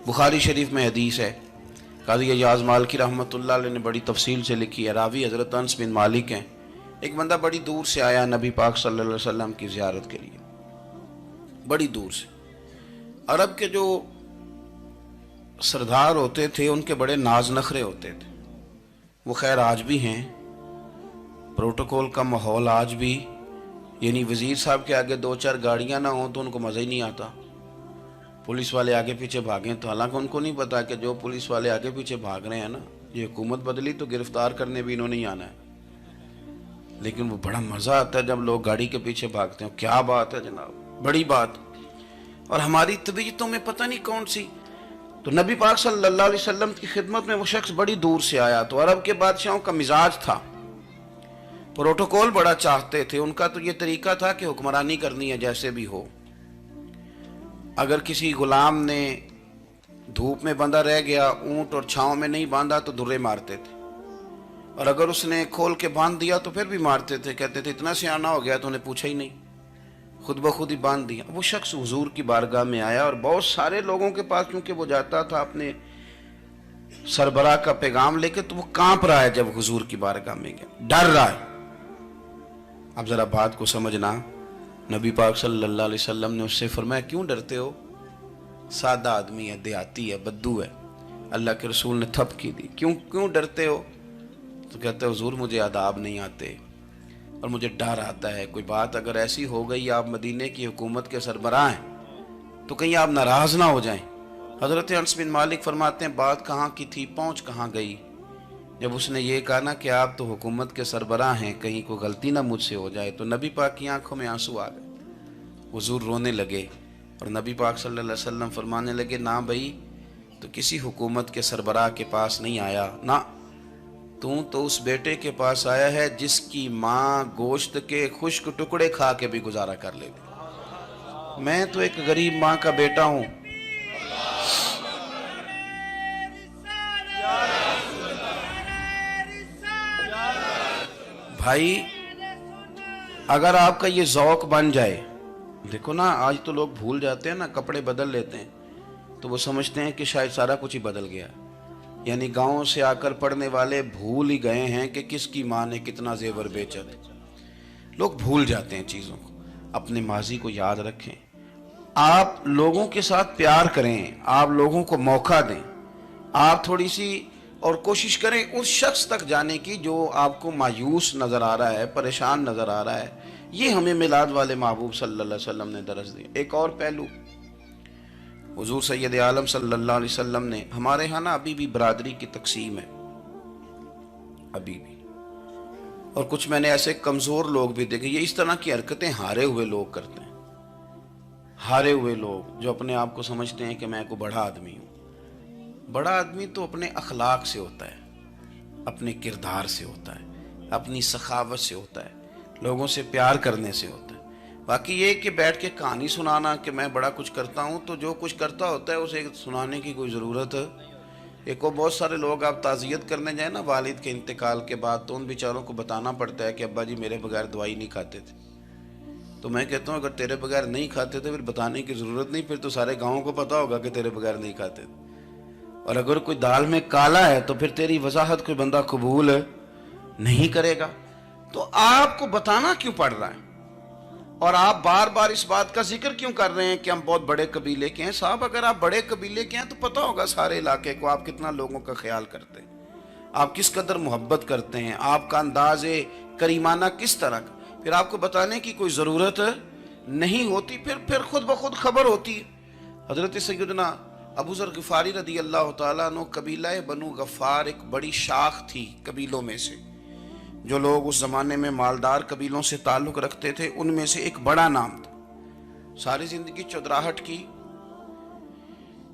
बुखारी शरीफ में हदीस है, काज़ी अय्याज़ मालिकी रहमतुल्लाह अलैह ने बड़ी तफसील से लिखी है। रावी हज़रत अनस बिन मालिक हैं। एक बंदा बड़ी दूर से आया नबी पाक सल्लल्लाहु अलैहि वसल्लम की ज़ियारत के लिए, बड़ी दूर से। अरब के जो सरदार होते थे उनके बड़े नाज नखरे होते थे। वो खैर आज भी हैं, प्रोटोकॉल का माहौल आज भी, यानी वज़ीर साहब के आगे दो चार गाड़ियाँ ना हों तो उनको मज़ा ही नहीं आता। पुलिस वाले आगे पीछे भागें तो हालांकि उनको नहीं पता कि जो पुलिस वाले आगे पीछे भाग रहे हैं ना, ये हुकूमत बदली तो गिरफ्तार करने भी इन्होंने ही आना है। लेकिन वो बड़ा मज़ा आता है जब लोग गाड़ी के पीछे भागते हैं। क्या बात है जनाब, बड़ी बात। और हमारी तबीयतों में पता नहीं कौन सी। तो नबी पाक सल्लल्लाहु अलैहि वसल्लम की खिदमत में वो शख्स बड़ी दूर से आया। तो अरब के बादशाहों का मिजाज था, प्रोटोकॉल बड़ा चाहते थे। उनका तो ये तरीका था कि हुक्मरानी करनी है जैसे भी हो। अगर किसी गुलाम ने धूप में बंधा रह गया, ऊंट और छांव में नहीं बांधा तो दुर्रे मारते थे, और अगर उसने खोल के बांध दिया तो फिर भी मारते थे। कहते थे इतना सियाना हो गया तो उन्हें पूछा ही नहीं, खुद ब खुद ही बांध दिया। वो शख्स हुजूर की बारगाह में आया और बहुत सारे लोगों के पास क्योंकि वो जाता था अपने सरबराह का पैगाम लेके, तो वो कांप रहा है जब हुजूर की बारगाह में गया, डर रहा है। अब जरा बात को समझना, नबी पाक सल्लल्लाहु अलैहि वसल्लम ने उससे फरमाया क्यों डरते हो, सादा आदमी है, देहाती है, बद्दू है। अल्लाह के रसूल ने थप की दी, क्यों क्यों डरते हो? तो कहते हुजूर मुझे आदाब नहीं आते और मुझे डर आता है, कोई बात अगर ऐसी हो गई, आप मदीने की हुकूमत के सरबराह हैं, तो कहीं आप नाराज ना हो जाएं। हज़रत अनस बिन मालिक फरमाते हैं बात कहाँ की थी, पहुँच कहाँ गई। जब उसने ये कहा ना कि आप तो हुकूमत के सरबराह हैं, कहीं कोई गलती ना मुझसे हो जाए, तो नबी पाक की आंखों में आंसू आ गए। हुजूर रोने लगे और नबी पाक सल्लल्लाहु अलैहि वसल्लम फरमाने लगे ना भाई, तो किसी हुकूमत के सरबराह के पास नहीं आया ना, तू तो उस बेटे के पास आया है जिसकी माँ गोश्त के खुश्क टुकड़े खा के भी गुजारा कर लेती। मैं तो एक गरीब माँ का बेटा हूँ। भाई अगर आपका ये ज़ौक बन जाए, देखो ना आज तो लोग भूल जाते हैं ना, कपड़े बदल लेते हैं तो वो समझते हैं कि शायद सारा कुछ ही बदल गया। यानी गाँव से आकर पढ़ने वाले भूल ही गए हैं कि किसकी माँ ने कितना जेवर बेचा था। लोग भूल जाते हैं चीज़ों को। अपने माजी को याद रखें, आप लोगों के साथ प्यार करें, आप लोगों को मौका दें, आप थोड़ी सी और कोशिश करें उस शख्स तक जाने की जो आपको मायूस नज़र आ रहा है, परेशान नज़र आ रहा है। ये हमें मिलाद वाले महबूब सल्लल्लाहु अलैहि वसल्लम ने दरस दिया। एक और पहलू, हुजूर सैयद आलम सल्लल्लाहु अलैहि वसल्लम ने, हमारे यहाँ ना अभी भी बरादरी की तकसीम है, अभी भी, और कुछ मैंने ऐसे कमज़ोर लोग भी देखे। ये इस तरह की हरकतें हारे हुए लोग करते हैं। हारे हुए लोग जो अपने आप को समझते हैं कि मैं को बड़ा आदमी हूँ। बड़ा आदमी तो अपने अखलाक से होता है, अपने किरदार से होता है, अपनी सखावत से होता है, लोगों से प्यार करने से होता है। बाकी ये कि बैठ के कहानी सुनाना कि मैं बड़ा कुछ करता हूँ, तो जो कुछ करता होता है उसे सुनाने की कोई ज़रूरत है। एक और बहुत सारे लोग आप ताज़ियत करने जाए ना वालिद के इंतकाल के बाद, तो उन बेचारों को बताना पड़ता है कि अब्बा जी मेरे बगैर दवाई नहीं खाते थे। तो मैं कहता हूँ अगर तेरे बगैर नहीं खाते थे फिर बताने की ज़रूरत नहीं, फिर तो सारे गाँव को पता होगा कि तेरे बगैर नहीं खाते थे। और अगर कोई दाल में काला है तो फिर तेरी वजाहत कोई बंदा कबूल नहीं करेगा। तो आपको बताना क्यों पड़ रहा है, और आप बार बार इस बात का जिक्र क्यों कर रहे हैं कि हम बहुत बड़े कबीले के हैं? साहब अगर आप बड़े कबीले के हैं तो पता होगा सारे इलाके को आप कितना लोगों का ख्याल करते हैं, आप किस कदर मोहब्बत करते हैं, आपका अंदाज़े करीमाना किस तरह का। फिर आपको बताने की कोई ज़रूरत नहीं होती, फिर खुद ब खुद खबर होती है। हज़रत सैयदना अबू ज़र ग़िफ़ारी रदी अल्लाह तआला अन्हु, कबीला बनु गफ़ार एक बड़ी शाख थी कबीलों में से। जो लोग उस ज़माने में मालदार कबीलों से ताल्लुक़ रखते थे उनमें से एक बड़ा नाम था। सारी ज़िंदगी चौधराहट की,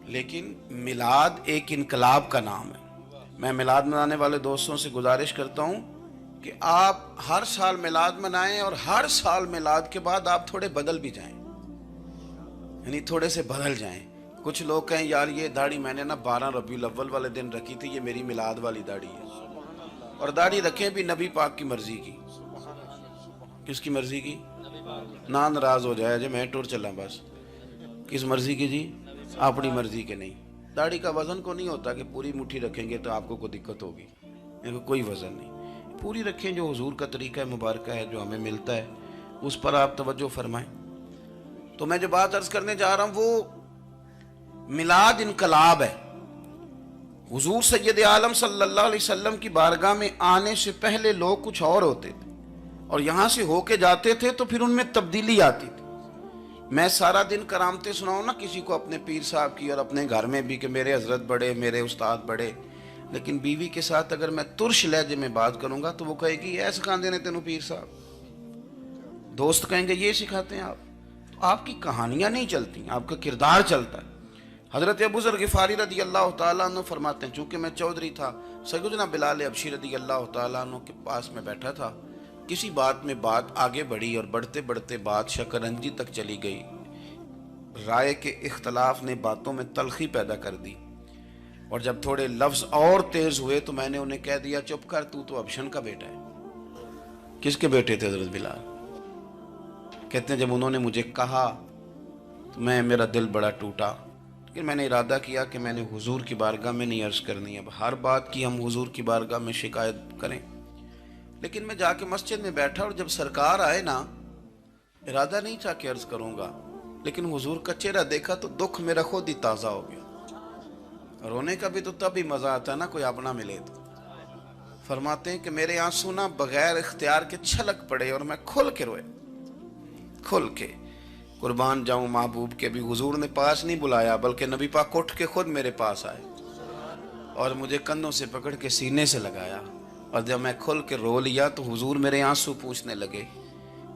लेकिन मिलाद एक इनकलाब का नाम है। मैं मिलाद मनाने वाले दोस्तों से गुजारिश करता हूँ कि आप हर साल मिलाद मनाएं और हर साल मिलाद के बाद आप थोड़े बदल भी जाएं, यानी थोड़े से बदल जाएं। कुछ लोग कहें यार ये दाढ़ी मैंने ना 12 रबीउल अव्वल वाले दिन रखी थी, ये मेरी मिलाद वाली दाढ़ी है। और दाढ़ी रखें भी नबी पाक की मर्जी की। किसकी मर्जी की? ना नाराज हो जाए जो मैं टूर चला बस। किस मर्जी की जी? अपनी मर्जी के नहीं। दाढ़ी का वजन को नहीं होता कि पूरी मुट्ठी रखेंगे तो आपको कोई दिक्कत होगी, इनको कोई वजन नहीं, पूरी रखें। जो हुजूर का तरीका मुबारक है जो हमें मिलता है उस पर आप तवज्जो फरमाएं। तो मैं जो बात अर्ज करने जा रहा हूं वो मिलाद इनकलाब है। हुजूर सैयद आलम सल्लल्लाहु अलैहि वसल्लम की बारगाह में आने से पहले लोग कुछ और होते थे और यहाँ से होके जाते थे तो फिर उनमें तब्दीली आती थी। मैं सारा दिन करामतें सुनाऊं ना किसी को अपने पीर साहब की और अपने घर में भी कि मेरे हजरत बड़े, मेरे उस्ताद बड़े, लेकिन बीवी के साथ अगर मैं तुर्श लहजे में बात करूंगा तो वो कहेगी ऐ सिखाते ने तेनों पीर साहब। दोस्त कहेंगे ये सिखाते हैं आप। तो आपकी कहानियां नहीं चलती, आपका किरदार चलता है। हजरत अबू ज़र गिफ़ारी रदी अल्लाह तआला अन्हु फरमाते हैं, चूँकि मैं चौधरी था, सैयदना बिलाल हबशी रदी अल्लाह तआला अन्हु के पास में बैठा था। किसी बात में बात आगे बढ़ी और बढ़ते बढ़ते बात शकरंजी तक चली गई। राय के इख्तलाफ ने बातों में तलखी पैदा कर दी और जब थोड़े लफ्ज़ और तेज़ हुए तो मैंने उन्हें कह दिया, चुप कर, तू तो अबशन का बेटा है। किसके बेटे थे हजरत बिलाल? कहते हैं जब उन्होंने मुझे कहा तो मेरा दिल बड़ा टूटा, लेकिन मैंने इरादा किया कि मैंने हुजूर की बारगाह में नहीं अर्ज़ करनी। अब हर बात की हम हुजूर की बारगाह में शिकायत करें। लेकिन मैं जाके मस्जिद में बैठा और जब सरकार आए ना, इरादा नहीं था कि अर्ज़ करूँगा, लेकिन हुजूर का चेहरा देखा तो दुख मेरा खुद ही ताज़ा हो गया। रोने का भी तो तब ही मज़ा आता है ना कोई अपना मिले तो। फरमाते हैं कि मेरे आंसू ना बगैर इख्तियार के छलक पड़े और मैं खुल के रोए, खुल के। कुर्बान जाऊं महबूब के भी हुजूर ने पास नहीं बुलाया, बल्कि नबी पाक उठ के खुद मेरे पास आए और मुझे कंधों से पकड़ के सीने से लगाया। और जब मैं खुल के रो लिया तो हुजूर मेरे आंसू पूछने लगे।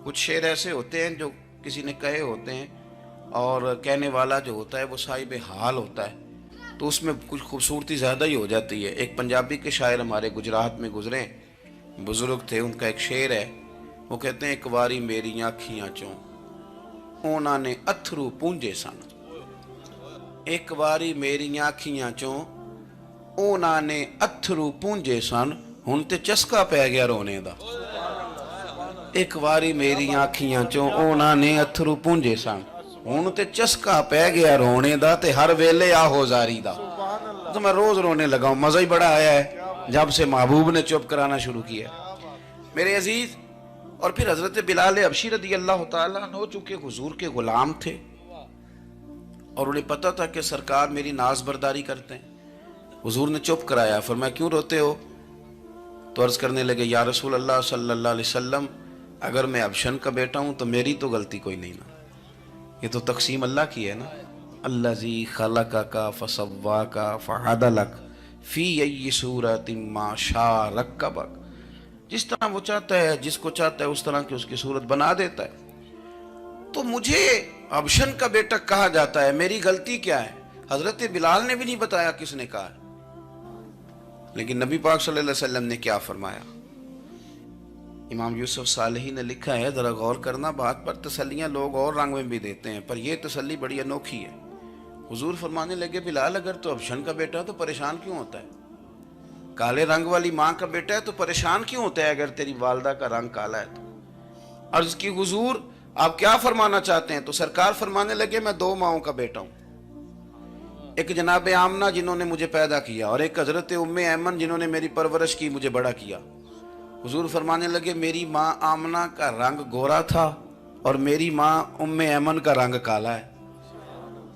कुछ शेर ऐसे होते हैं जो किसी ने कहे होते हैं और कहने वाला जो होता है वो साहिब हाल होता है, तो उसमें कुछ खूबसूरती ज़्यादा ही हो जाती है। एक पंजाबी के शायर हमारे गुजरात में गुजरे, बुजुर्ग थे, उनका एक शेर है, वो कहते हैं, एक बारी मेरी आँखियाँ चों ਉਹਨਾਂ ਨੇ अथरू पूंजे सन। एक वारी मेरियां अखियां चों ਉਹਨਾਂ ਨੇ अथरू पूंजे सन, हुण ते चस्का पै गया रोने दा। एक वारी मेरियां अखियां चों ਉਹਨਾਂ ने अथरू पूंजे सन, हुण ते चस्का पै गया रोने दा, ते हर वेले आहो जारी दा। तो मैं रोज रोने लगा हूं, मजा ही बड़ा आया है जब से महबूब ने चुप कराना शुरू किया। मेरे अजीज, और फिर हजरत बिलाल हबशी रदी अल्लाह तआला अन्हु चूंकि हुजूर के गुलाम थे और उन्हें पता था कि सरकार मेरी नाज बर्दारी करते हैं। हुजूर ने चुप कराया। फरमाया क्यों रोते हो? तो अर्ज करने लगे, या रसूल अल्लाह सल्लल्लाहु अलैहि वसल्लम, अगर मैं अबशन का बेटा हूं तो मेरी तो गलती कोई नहीं ना, ये तो तकसीम अल्लाह की है ना। अल्लज़ी खलक़का फसव्वाका फअदलक फी अय्यि सूरतिन मा शाअ रक्कबक। जिस तरह वो चाहता है, जिसको चाहता है उस तरह की उसकी सूरत बना देता है। तो मुझे अबशन का बेटा कहा जाता है, मेरी गलती क्या है? हजरत बिलाल ने भी नहीं बताया किसने कहा है, लेकिन नबी पाक सल्लल्लाहु अलैहि वसल्लम ने क्या फरमाया। इमाम यूसुफ सालेही ने लिखा है, जरा गौर करना बात पर, तसल्लियां लोग और रंग में भी देते हैं पर यह तसल्ली बड़ी अनोखी है। हुजूर फरमाने लगे, बिलाल अगर तो अबशन का बेटा है तो परेशान क्यों होता है? काले रंग वाली माँ का बेटा है तो परेशान क्यों होता है अगर तेरी वालदा का रंग काला है तो? अर्ज की, हुजूर आप क्या फरमाना चाहते हैं? तो सरकार फरमाने लगे, मैं दो माओं का बेटा हूं, एक जनाब आमना जिन्होंने मुझे पैदा किया और एक हजरत उम्मे ऐमन जिन्होंने मेरी परवरिश की, मुझे बड़ा किया। हुजूर फरमाने लगे, मेरी माँ आमना का रंग गोरा था और मेरी माँ उम्मे ऐमन का रंग काला है।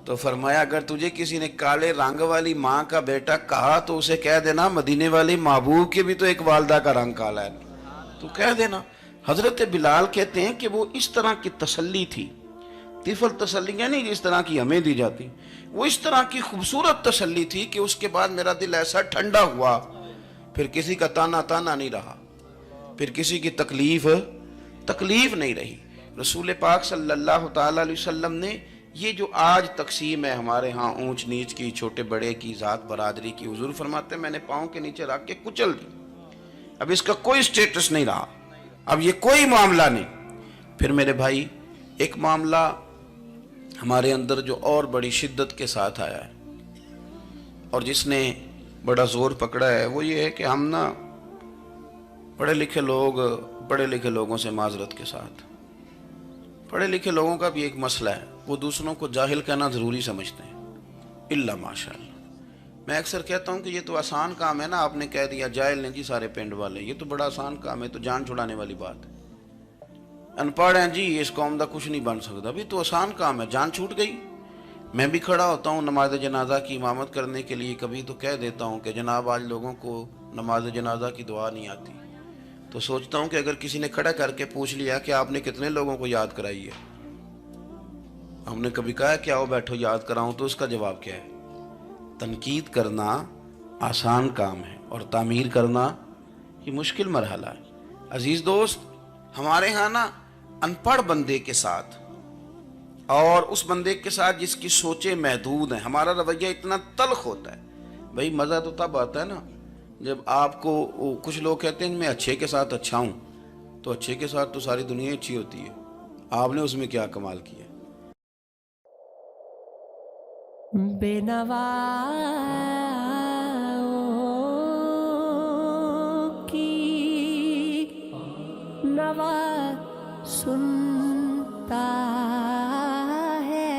तो फरमाया, अगर तुझे किसी ने काले रंग वाली माँ का बेटा कहा तो उसे कह देना मदीने वाली महबूब के भी तो एक वालदा का रंग काला है, तो कह देना। हजरत बिलाल कहते हैं कि वो इस तरह की तसल्ली थी, तिफल तसल्लियाँ नहीं जिस तरह की हमें दी जाती, वो इस तरह की खूबसूरत तसल्ली थी कि उसके बाद मेरा दिल ऐसा ठंडा हुआ, फिर किसी का ताना ताना नहीं रहा, फिर किसी की तकलीफ नहीं रही। रसूल पाक सल्लल्लाहु ताला अलैहि वसल्लम ने ये जो आज तकसीम है हमारे यहाँ ऊंच नीच की, छोटे बड़े की, जात बरादरी की, हुजूर फरमाते हैं मैंने पाँव के नीचे रख के कुचल दी। अब इसका कोई स्टेटस नहीं रहा, अब ये कोई मामला नहीं। फिर मेरे भाई, एक मामला हमारे अंदर जो और बड़ी शिद्दत के साथ आया है और जिसने बड़ा जोर पकड़ा है, वो ये है कि हम ना पढ़े लिखे लोगों से माजरत के साथ, पढ़े लिखे लोगों का भी एक मसला है, वो दूसरों को जाहिल कहना ज़रूरी समझते हैं, इल्ला माशाअल्लाह। میں اکثر کہتا ہوں کہ یہ تو آسان کام ہے نا, آپ نے کہہ دیا جائل نے جی سارے پنڈ والے, یہ تو بڑا آسان کام ہے, تو جان چھڑانے والی بات ہے. ان پڑھ ہیں جی اس قوم دا کچھ نہیں بن سکتا, بھی تو آسان کام ہے, جان چھوٹ گئی. میں بھی کھڑا ہوتا ہوں نماز جنازہ کی امامت کرنے کے لیے, کبھی تو کہہ دیتا ہوں کہ جناب آج لوگوں کو نماز جنازہ کی دعا نہیں آتی, تو سوچتا ہوں کہ اگر کسی نے کھڑا کر کے پوچھ لیا کہ آپ نے کتنے لوگوں کو یاد کرائی ہے, ہم نے کبھی کہا کہ آؤ بیٹھو یاد کراؤں, تو اس کا جواب کیا ہے؟ تنقید کرنا آسان کام ہے اور تعمیر کرنا یہ مشکل مرحلہ ہے. عزیز دوست, ہمارے ہاں نا ان پڑھ بندے کے ساتھ اور اس بندے کے ساتھ جس کی سوچیں محدود ہیں, ہمارا رویہ اتنا تلخ ہوتا ہے. بھئی مزہ تو تب آتا ہے نا جب آپ کو, کچھ لوگ کہتے ہیں میں اچھے کے ساتھ اچھا ہوں, تو اچھے کے ساتھ تو ساری دنیا اچھی ہوتی ہے, آپ نے اس میں کیا کمال کیا؟ بے نوا کی نوا سنتا ہے,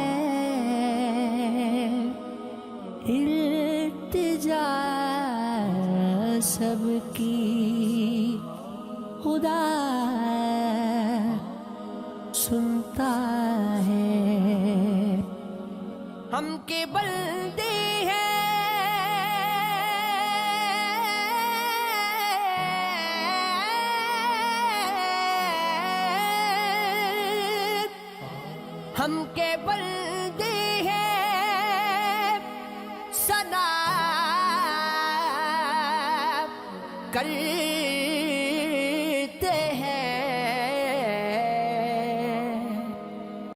التجا سب کی خدا سنتا ہے. ہم کے بندے ہیں ہم کے بندے ہیں, سنا کر